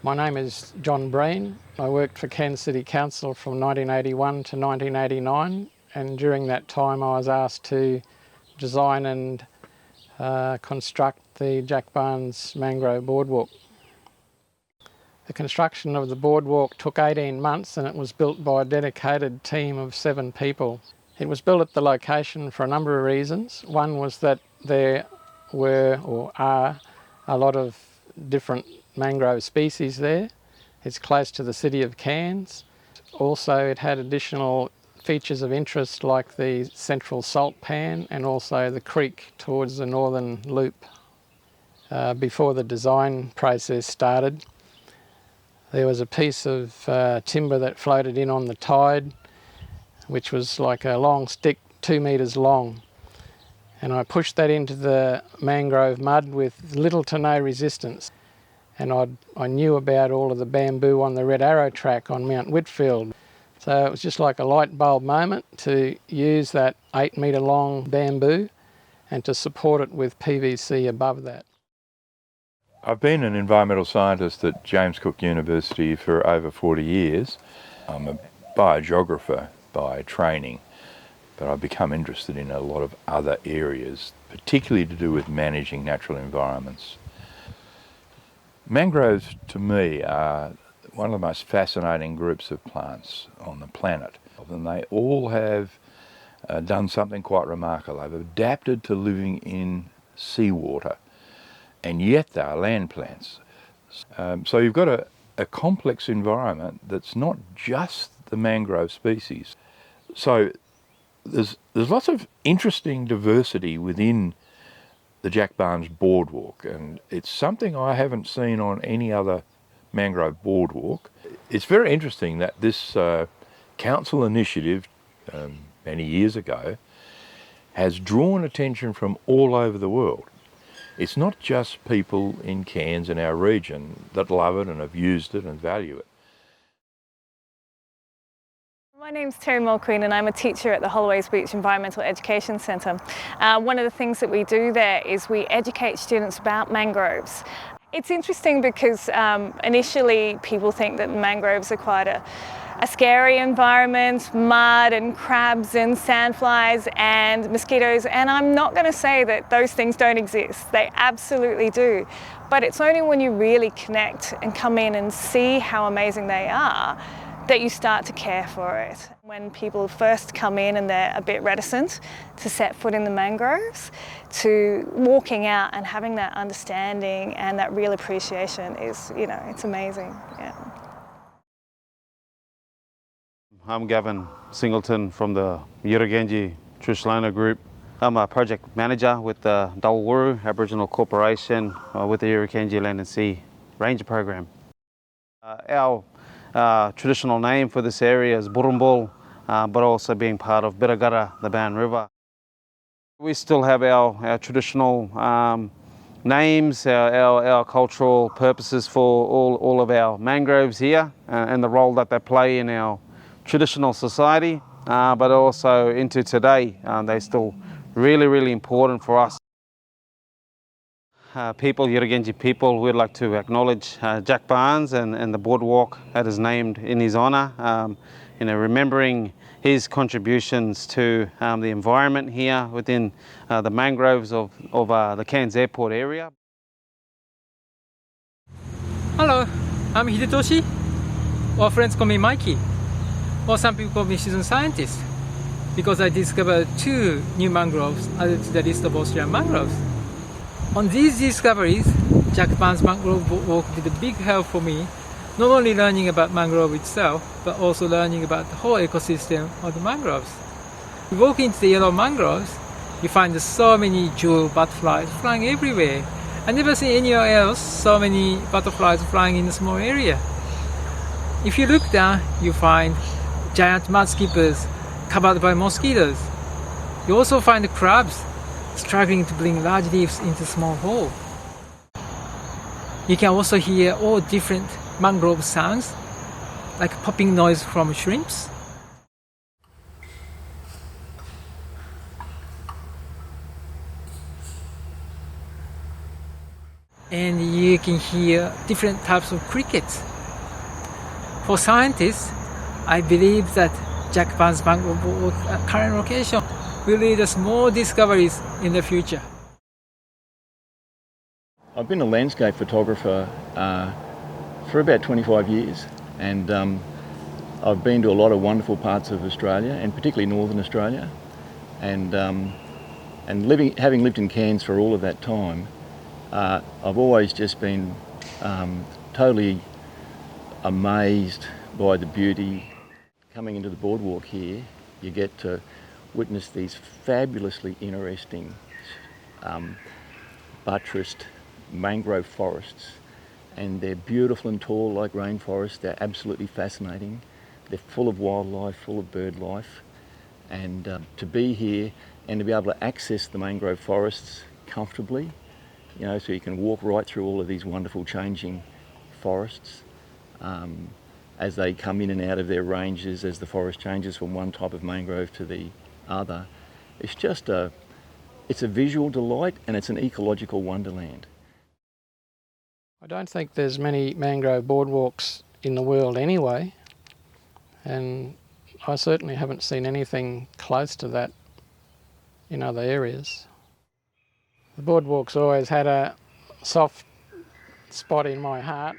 My name is John Breen. I worked for Cairns City Council from 1981 to 1989, and during that time I was asked to design and construct the Jack Barnes Mangrove Boardwalk. The construction of the boardwalk took 18 months and it was built by a dedicated team of 7 people. It was built at the location for a number of reasons. One was that there were or are a lot of different mangrove species there. It's close to the city of Cairns. Also, it had additional features of interest like the central salt pan and also the creek towards the northern loop. Before the design process started, there was a piece of timber that floated in on the tide, which was like a long stick, 2 metres long. And I pushed that into the mangrove mud with little to no resistance. And I knew about all of the bamboo on the Red Arrow track on Mount Whitfield. So it was just like a light bulb moment to use that 8 metre long bamboo and to support it with PVC above that. I've been an environmental scientist at James Cook University for over 40 years. I'm a biogeographer by training, but I've become interested in a lot of other areas, particularly to do with managing natural environments. Mangroves, to me, are one of the most fascinating groups of plants on the planet. And they all have done something quite remarkable. They've adapted to living in seawater, and yet they are land plants. So you've got a complex environment that's not just the mangrove species. So there's lots of interesting diversity within the Jack Barnes Boardwalk, and it's something I haven't seen on any other mangrove boardwalk. It's very interesting that this council initiative many years ago has drawn attention from all over the world. It's not just people in Cairns and our region that love it and have used it and value it. My name's Terry Malquin and I'm a teacher at the Holloways Beach Environmental Education Centre. One of the things that we do there is we educate students about mangroves. It's interesting because initially people think that mangroves are quite a scary environment, mud and crabs and sandflies and mosquitoes, and I'm not going to say that those things don't exist. They absolutely do. But it's only when you really connect and come in and see how amazing they are that you start to care for it. When people first come in and they're a bit reticent to set foot in the mangroves, to walking out and having that understanding and that real appreciation is, you know, it's amazing. Yeah. I'm Gavin Singleton from the Yirragenji Truslona Group. I'm a project manager with the Dawuru Aboriginal Corporation with the Yirragenji Land and Sea Ranger Program. Our traditional name for this area is Burumbul, but also being part of Birragurra, the Bowen River. We still have our traditional names, our cultural purposes for all of our mangroves here and the role that they play in our traditional society, but also into today. They're still really important for us. People, Yirragenji people, we'd like to acknowledge Jack Barnes and the boardwalk that is named in his honour, remembering his contributions to the environment here within the mangroves of the Cairns Airport area. Hello, I'm Hidetoshi, or friends call me Mikey, or some people call me seasoned scientist, because I discovered 2 new mangroves added to the list of Australian mangroves. On these discoveries, Jack Barnes Mangrove Boardwalk did a big help for me, not only learning about mangrove itself, but also learning about the whole ecosystem of the mangroves. You walk into the yellow mangroves, you find so many jewel butterflies flying everywhere. I've never seen anywhere else so many butterflies flying in a small area. If you look down, you find giant mudskippers covered by mosquitoes. You also find the crabs struggling to bring large leaves into small hole. You can also hear all different mangrove sounds, like popping noise from shrimps. And you can hear different types of crickets. For scientists, I believe that Jack Barnes Mangrove Boardwalk's current location will lead us more discoveries in the future. I've been a landscape photographer for about 25 years, and I've been to a lot of wonderful parts of Australia, and particularly Northern Australia, and having lived in Cairns for all of that time, I've always just been totally amazed by the beauty. Coming into the boardwalk here, you get to witness these fabulously interesting buttressed mangrove forests, and they're beautiful and tall like rainforests. They're absolutely fascinating. They're full of wildlife, full of bird life, and to be here and to be able to access the mangrove forests comfortably, you know, so you can walk right through all of these wonderful changing forests as they come in and out of their ranges, as the forest changes from one type of mangrove to the other. It's a visual delight, and it's an ecological wonderland. I don't think there's many mangrove boardwalks in the world anyway, and I certainly haven't seen anything close to that in other areas. The boardwalk's always had a soft spot in my heart